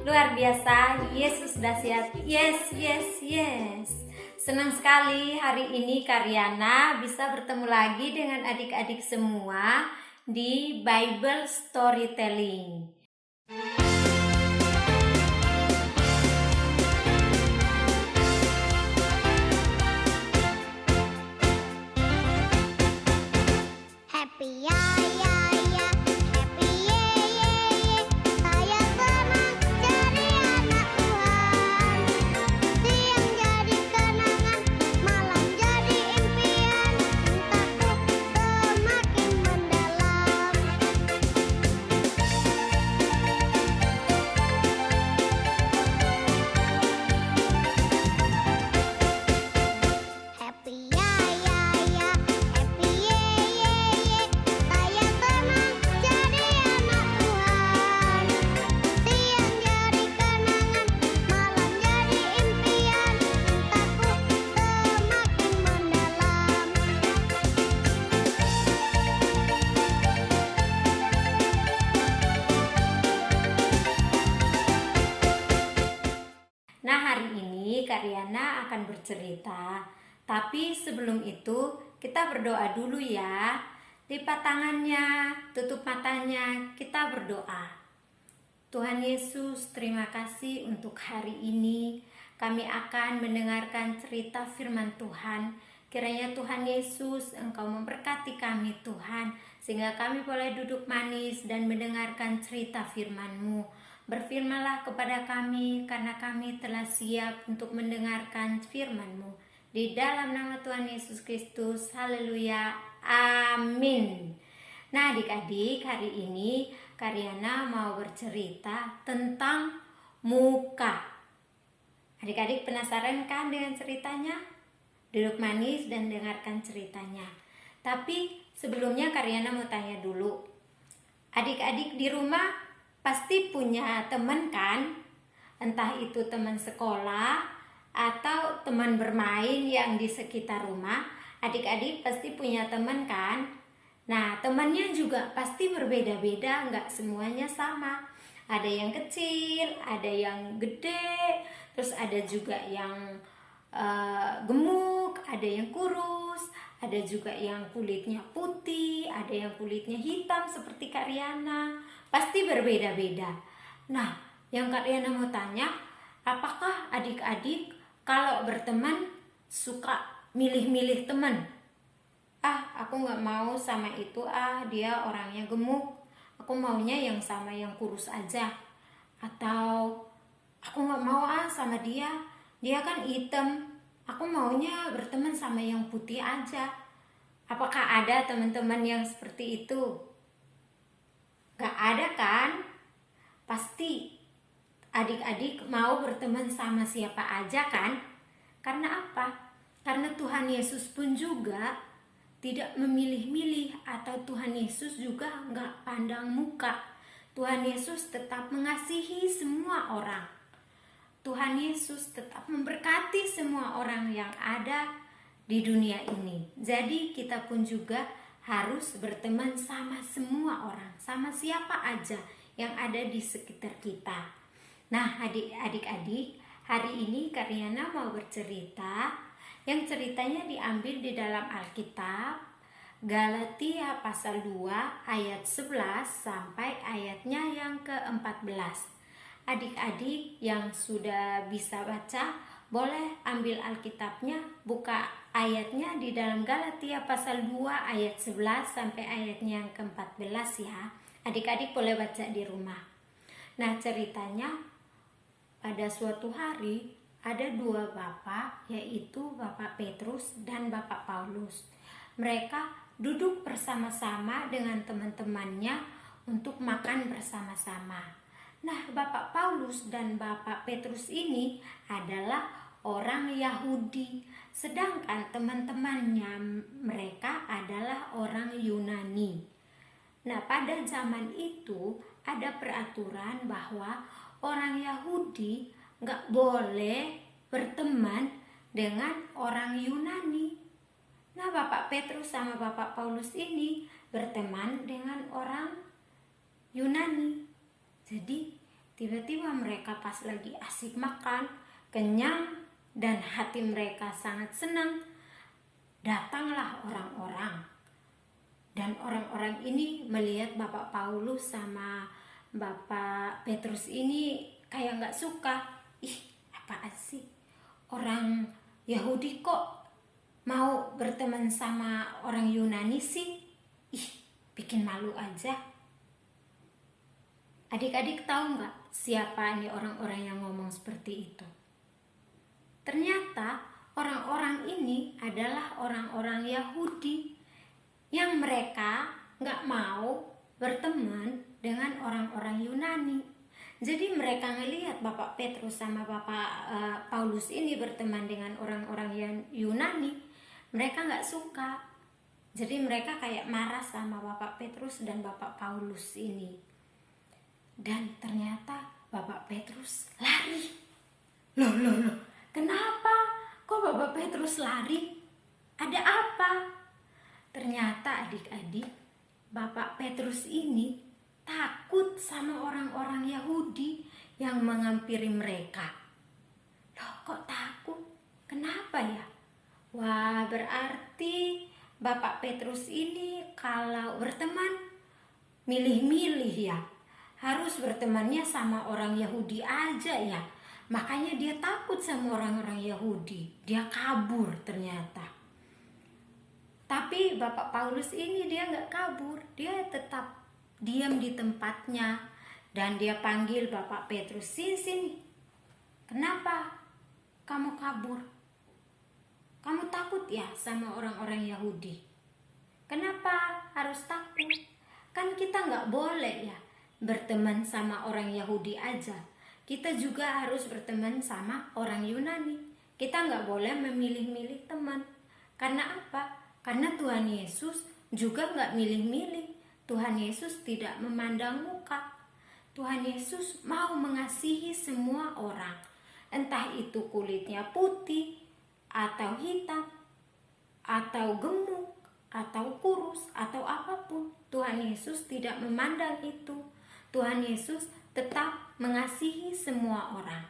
Luar biasa, Yesus dahsyat. Yes, yes, yes. Senang sekali hari ini Karyana bisa bertemu lagi dengan adik-adik semua di Bible Storytelling. Happy ya ya ya, happy ye ye ye. Saya senang jadi anak Tuhan. Siang jadi kenangan, malam jadi impian. Cintaku semakin mendalam. Happy ya ya ya, happy ye ye ye. Saya senang jadi anak Tuhan. Siang jadi kenangan, malam jadi impian. Cintaku semakin mendalam. Nah, hari ini Karyana akan bercerita. Tapi sebelum itu kita berdoa dulu ya. Lipat tangannya, tutup matanya, kita berdoa. Tuhan Yesus, terima kasih untuk hari ini. Kami akan mendengarkan cerita firman Tuhan. Kiranya Tuhan Yesus, Engkau memberkati kami Tuhan, sehingga kami boleh duduk manis dan mendengarkan cerita firman-Mu. Berfirmanlah kepada kami, karena kami telah siap untuk mendengarkan firman-Mu. Di dalam nama Tuhan Yesus Kristus, haleluya, amin. Nah adik-adik, hari ini Karyana mau bercerita tentang muka. Adik-adik penasaran kan dengan ceritanya? Duduk manis dan dengarkan ceritanya. Tapi sebelumnya Karyana mau tanya dulu. Adik-adik di rumah pasti punya teman kan? Entah itu teman sekolah atau teman bermain yang di sekitar rumah. Adik-adik pasti punya teman kan? Nah, temannya juga pasti berbeda-beda, nggak semuanya sama. Ada yang kecil, ada yang gede, terus ada juga yang gemuk, ada yang kurus, ada juga yang kulitnya putih, ada yang kulitnya hitam seperti Karyana. Pasti berbeda-beda. Nah, yang Karyana mau tanya, apakah adik-adik kalau berteman suka milih-milih teman? Aku nggak mau sama itu, dia orangnya gemuk, aku maunya yang sama yang kurus aja. Atau aku nggak mau sama dia kan hitam, aku maunya berteman sama yang putih aja. Apakah ada teman-teman yang seperti itu? Gak ada kan? Pasti adik-adik mau berteman sama siapa aja kan? Karena apa? Karena Tuhan Yesus pun juga tidak memilih-milih, atau Tuhan Yesus juga gak pandang muka. Tuhan Yesus tetap mengasihi semua orang. Tuhan Yesus tetap memberkati semua orang yang ada di dunia ini. Jadi kita pun juga harus berteman sama semua orang, sama siapa aja yang ada di sekitar kita. Nah adik-adik, hari ini Karyana mau bercerita yang ceritanya diambil di dalam Alkitab, Galatia pasal 2 ayat 11 sampai ayatnya yang ke-14. Adik-adik yang sudah bisa baca, boleh ambil Alkitabnya, buka ayatnya di dalam Galatia pasal 2 ayat 11 sampai ayatnya yang ke-14 ya. Adik-adik boleh baca di rumah. Nah ceritanya, pada suatu hari ada dua bapak, yaitu Bapak Petrus dan Bapak Paulus. Mereka duduk bersama-sama dengan teman-temannya untuk makan bersama-sama. Nah, Bapak Paulus dan Bapak Petrus ini adalah orang Yahudi, sedangkan teman-temannya mereka adalah orang Yunani. Nah, pada zaman itu ada peraturan bahwa orang Yahudi nggak boleh berteman dengan orang Yunani. Nah, Bapak Petrus sama Bapak Paulus ini berteman dengan orang Yunani. Jadi Tiba-tiba mereka pas lagi asik makan, kenyang, dan hati mereka sangat senang. Datanglah orang-orang. Dan orang-orang ini melihat Bapak Paulus sama Bapak Petrus ini kayak gak suka. Ih, apaan sih? Orang Yahudi kok mau berteman sama orang Yunani sih? Ih, bikin malu aja. Adik-adik tahu gak siapa nih orang-orang yang ngomong seperti itu? Ternyata orang-orang ini adalah orang-orang Yahudi yang mereka gak mau berteman dengan orang-orang Yunani. Jadi mereka ngelihat Bapak Petrus sama Bapak Paulus ini berteman dengan orang-orang Yunani, mereka gak suka. Jadi mereka kayak marah sama Bapak Petrus dan Bapak Paulus ini. Dan ternyata Bapak Petrus lari. Loh, kenapa? Kok Bapak Petrus lari? Ada apa? Ternyata adik-adik, Bapak Petrus ini takut sama orang-orang Yahudi yang menghampiri mereka. Loh, kok takut? Kenapa ya? Wah, berarti Bapak Petrus ini kalau berteman milih-milih ya. Harus bertemannya sama orang Yahudi aja ya. Makanya dia takut sama orang-orang Yahudi. Dia kabur ternyata. Tapi Bapak Paulus ini dia gak kabur. Dia tetap diam di tempatnya. Dan dia panggil Bapak Petrus, sini. Kenapa kamu kabur? Kamu takut ya sama orang-orang Yahudi? Kenapa harus takut? Kan kita gak boleh ya berteman sama orang Yahudi aja. Kita juga harus berteman sama orang Yunani. Kita gak boleh memilih-milih teman. Karena apa? Karena Tuhan Yesus juga gak milih-milih. Tuhan Yesus tidak memandang muka. Tuhan Yesus mau mengasihi semua orang. Entah itu kulitnya putih, atau hitam, atau gemuk, atau kurus, atau apapun. Tuhan Yesus tidak memandang itu. Tuhan Yesus tetap mengasihi semua orang.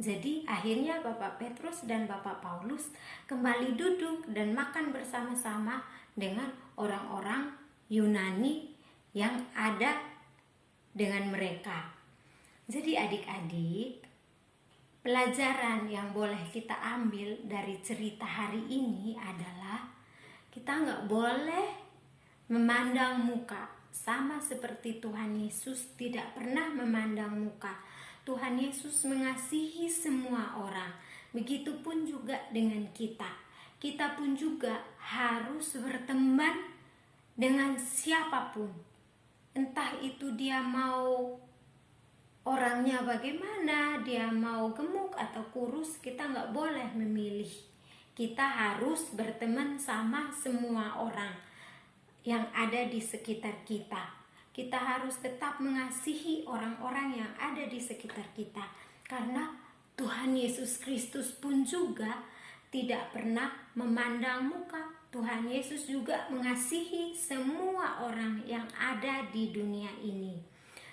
Jadi akhirnya Bapak Petrus dan Bapak Paulus kembali duduk dan makan bersama-sama dengan orang-orang Yunani yang ada dengan mereka. Jadi adik-adik, pelajaran yang boleh kita ambil dari cerita hari ini adalah kita nggak boleh memandang muka. Sama seperti Tuhan Yesus tidak pernah memandang muka. Tuhan Yesus mengasihi semua orang. Begitupun juga dengan kita. Kita pun juga harus berteman dengan siapapun. Entah itu dia mau orangnya bagaimana, dia mau gemuk atau kurus, kita nggak boleh memilih. Kita harus berteman sama semua orang yang ada di sekitar kita. Kita harus tetap mengasihi orang-orang yang ada di sekitar kita. Karena Tuhan Yesus Kristus pun juga tidak pernah memandang muka. Tuhan Yesus juga mengasihi semua orang yang ada di dunia ini.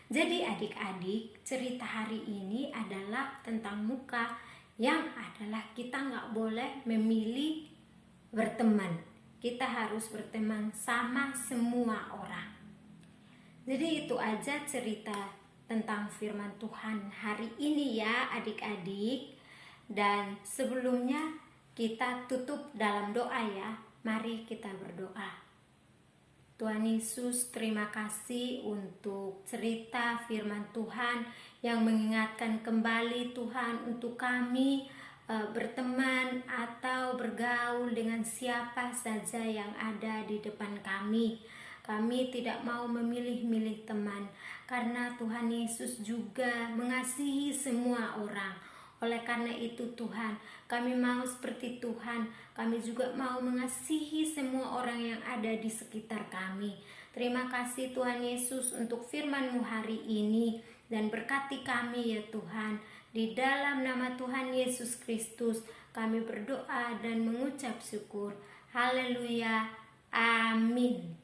Jadi adik-adik, cerita hari ini adalah tentang muka, yang adalah kita nggak boleh memilih berteman. Kita harus berteman sama semua orang. Jadi itu aja cerita tentang firman Tuhan hari ini ya adik-adik. Dan sebelumnya kita tutup dalam doa ya. Mari kita berdoa. Tuhan Yesus, terima kasih untuk cerita firman Tuhan yang mengingatkan kembali Tuhan untuk kami berteman atau bergaul dengan siapa saja yang ada di depan kami. Kami tidak mau memilih-milih teman, karena Tuhan Yesus juga mengasihi semua orang. Oleh karena itu Tuhan, kami mau seperti Tuhan, kami juga mau mengasihi semua orang yang ada di sekitar kami. Terima kasih Tuhan Yesus untuk firman-Mu hari ini, dan berkati kami ya Tuhan. Di dalam nama Tuhan Yesus Kristus, kami berdoa dan mengucap syukur. Haleluya. Amin.